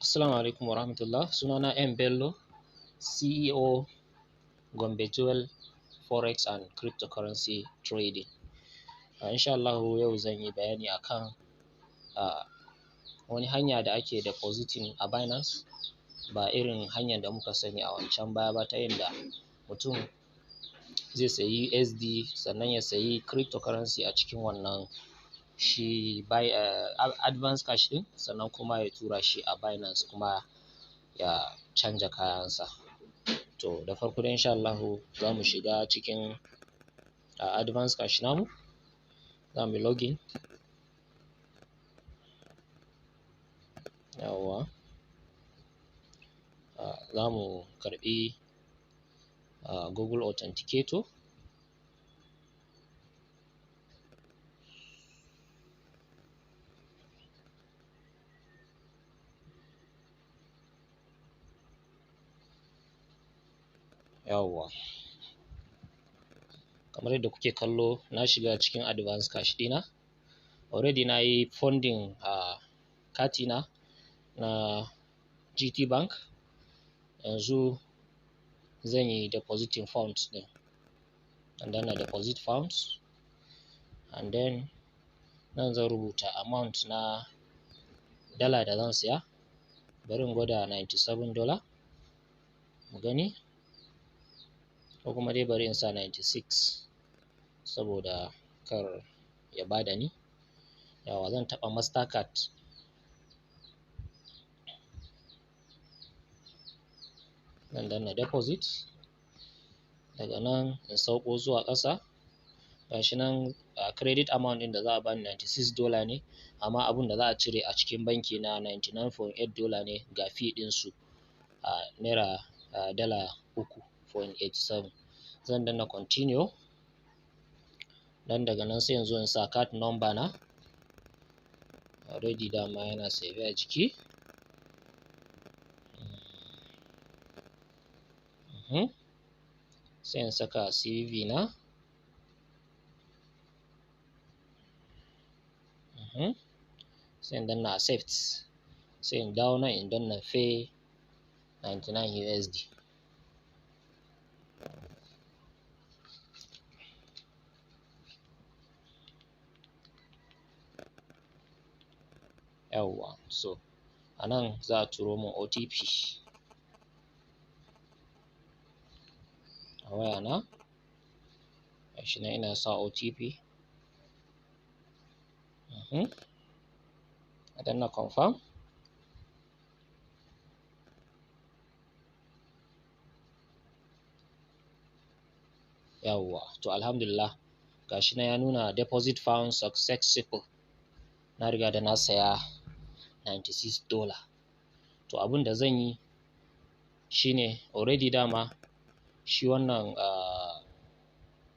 Assalamu alaikum warahmatullah. Sunana M Bello, CEO Gombe Jewel Forex and Cryptocurrency Trading. Insha Allah yau zan yi bayani akan wani hanya da ake depositing a Binance, ba irin hanyar da muka sani a wancan baya ba, ta yadda mutum zai sayi USD sannan ya sayi cryptocurrency a cikin wannan shi advance cash din, sannan kuma ya tura shi a Binance kuma ya canja kayansa. To da farko dai insha Allah za mu shiga cikin advance cash namu, za mu login. Yawwa, za mu karbi Google Authenticator. Yawwa, kamar yadda kuke kallo na shiga cikin advance cash dina. Already na yi funding katina na GT Bank. Yanzu zan yi depositing funds din, and then na deposit funds, and then nan zan rubuta amount na dala da zan siya. Bari in gwada $97 mu gani, ko kuma dai bari in sa 96 saboda kar ya bada ni. Yawa, zan taɓa Mastercard. Zan danna deposit, daga nan in sauko zuwa ƙasa. Gashi nan credit amount ɗin da za a bani $96 ne, amma abun da za a cire a cikin banki na $99.8 ne ga fee ɗinsu naira dala 3.87. Zan danna continue. Dan daga nan sai yanzu in sa card number na. Already dama yana save a jiki. Sai in saka CVV na. Sai in danna accept. Sai in dawo nan in danna pay 99 USD. Yawwa, so a nan za a turo min OTP a waya na. Gashi nan ina sa OTP. A danna confirm. Yawwa, to alhamdulillah gashi nan ya nuna deposit found successful. Na riga da na saya $96. To abin da zan yi shine, already dama shi wannan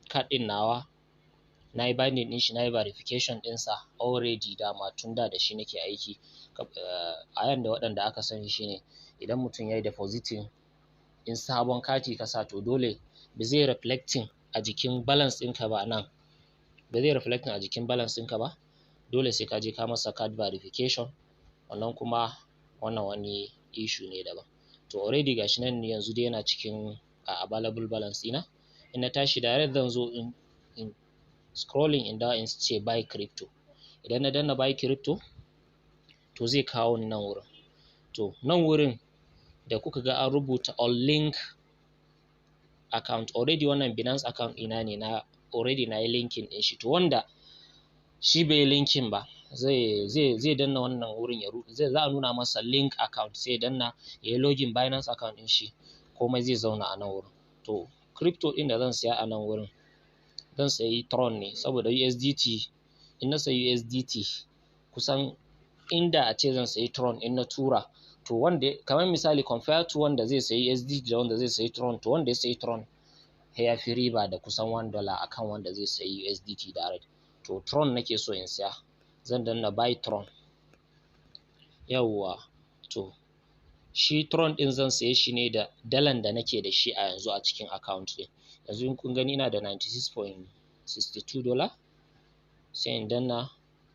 card din nawa na yi binding din shi, na yi verification ɗinsa already dama tun da shi nake aiki. A yanda waɗanda aka sani shine, idan mutum ya yi depositing in sabon kati ka sa, to dole ba zai reflecting a jikin balance ɗinka ba nan. Ba zai reflecting a jikin balance ɗinka ba. Dole sai ka je ka masa card verification. Wannan kuma wani issue ne daban. To already gashi nan yanzu dai yana cikin available balance ɗina. In na tashi direct zan zo in scrolling in da in ce buy crypto. Idan na danna buy crypto, to zai kawo ni nan wurin. To nan wurin da kuka ga an rubuta on link account, already wannan Binance account ina ne, na already na yi linking din shi. To wanda shi bai linkin ba, zai danna wannan wurin za a nuna masa link account, sai danna ya yi login Binance account din shi, komai zai zauna a nan wurin. To crypto din da zan siya a nan wurin, zan sayi Tron ne saboda USDT. In na sayi USDT, kusan inda a ce zan sayi Tron in na tura, to wanda kamar misali compare to wanda zai sayi USDT da wanda zai sayi Tron, to wanda ya sayi Tron ya fi riba da kusan $1 akan wanda zai sayi USDT direct. To Tron nake so in siya, zan danna buy Tron. Yawwa, to shi Tron din zan saye shi ne da dalan da nake da shi a yanzu a cikin account din. Yanzu in kun gani ina da $96.62. Sai in danna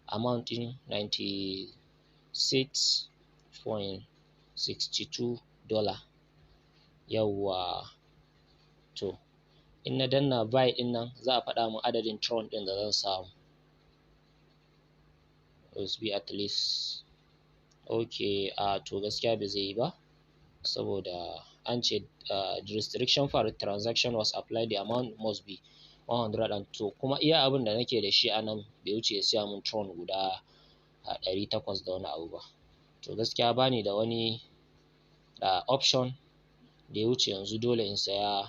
amount din 96.62. $62. Yawwa, to in na danna buy din nan za a faɗa min adadin Tron din da zan samu. Must be at least okay, to gaskiya ba zai yi ba, saboda an ce the restriction for the transaction was applied, the amount must be 102, kuma iya abin da nake da shi a nan bai wuce ya siya mun Tron guda 800 da wani abu ba. To gaskiya bani da wani option da ya wuce yanzu dole in saya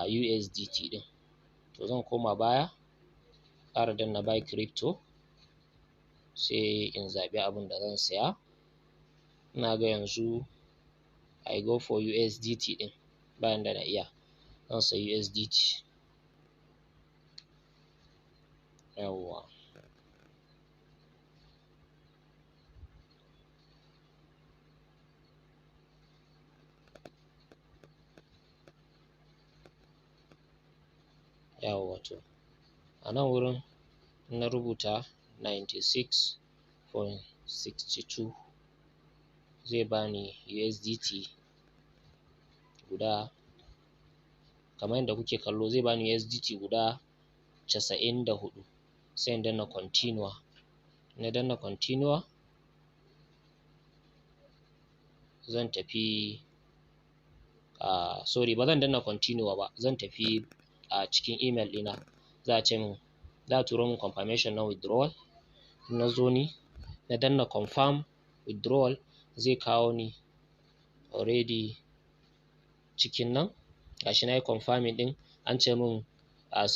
USDT din. To zan koma baya, ƙara danna buy crypto, sai in zaɓi abin da zan saya. Ina ga yanzu I go for USDT din, bayan da na iya zan sayi USDT. Yawwa, to a nan wurin na rubuta 96.62 zai bani USDT guda, kamar yadda kuke kallo zai bani USDT guda 94. Sai in danna continue. Na danna continue, zan tafi sorry, ba zan danna continue ba, zan tafi cikin email ɗina. Za a ce min, za a turo min confirmation na withdrawal. Na zo ni na danna confirm withdrawal, zai kawo ni already cikin nan. Gashi na yi confirming din, an ce min the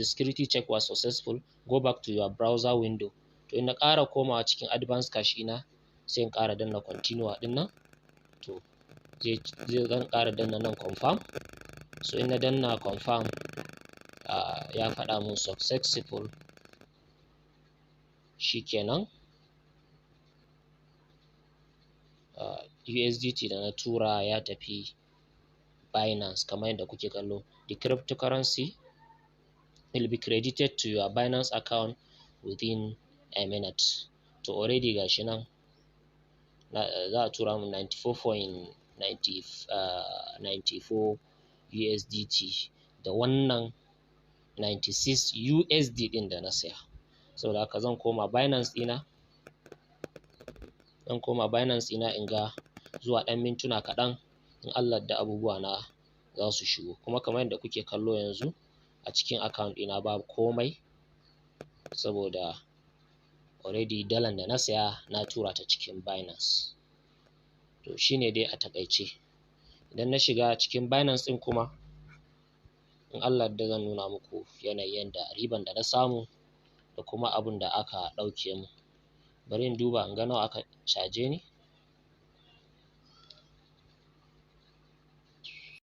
security check was successful, go back to your browser window. To in na ƙara komawa cikin advanced cache ina, sai in ƙara danna continue din nan. To zan ƙara danna nan confirm. So in na danna confirm, ya faɗa mun successful. Shikenan, USDT da na tura ya tafi Binance kamar yadda kuke kallo. The cryptocurrency will be credited to your Binance account within a minute. To already gashi nan za a tura mun 94.94 USDT da wannan 96 USD din da na saya. Saboda haka zan koma Binance ɗina in ga zuwa ɗan mintuna kaɗan in Allah da abubuwa na za su shigo. Kuma kamar yadda kuke kallo yanzu a cikin account ɗina babu komai, saboda already dalan da na saya na tura ta cikin Binance. To shine dai a takaice. Idan na shiga cikin Binance ɗin kuma, in Allah da zan nuna muku yanayin da riban da na samu da kuma abun da aka ɗauke mu. Bari in duba in ga nawa aka caje ni.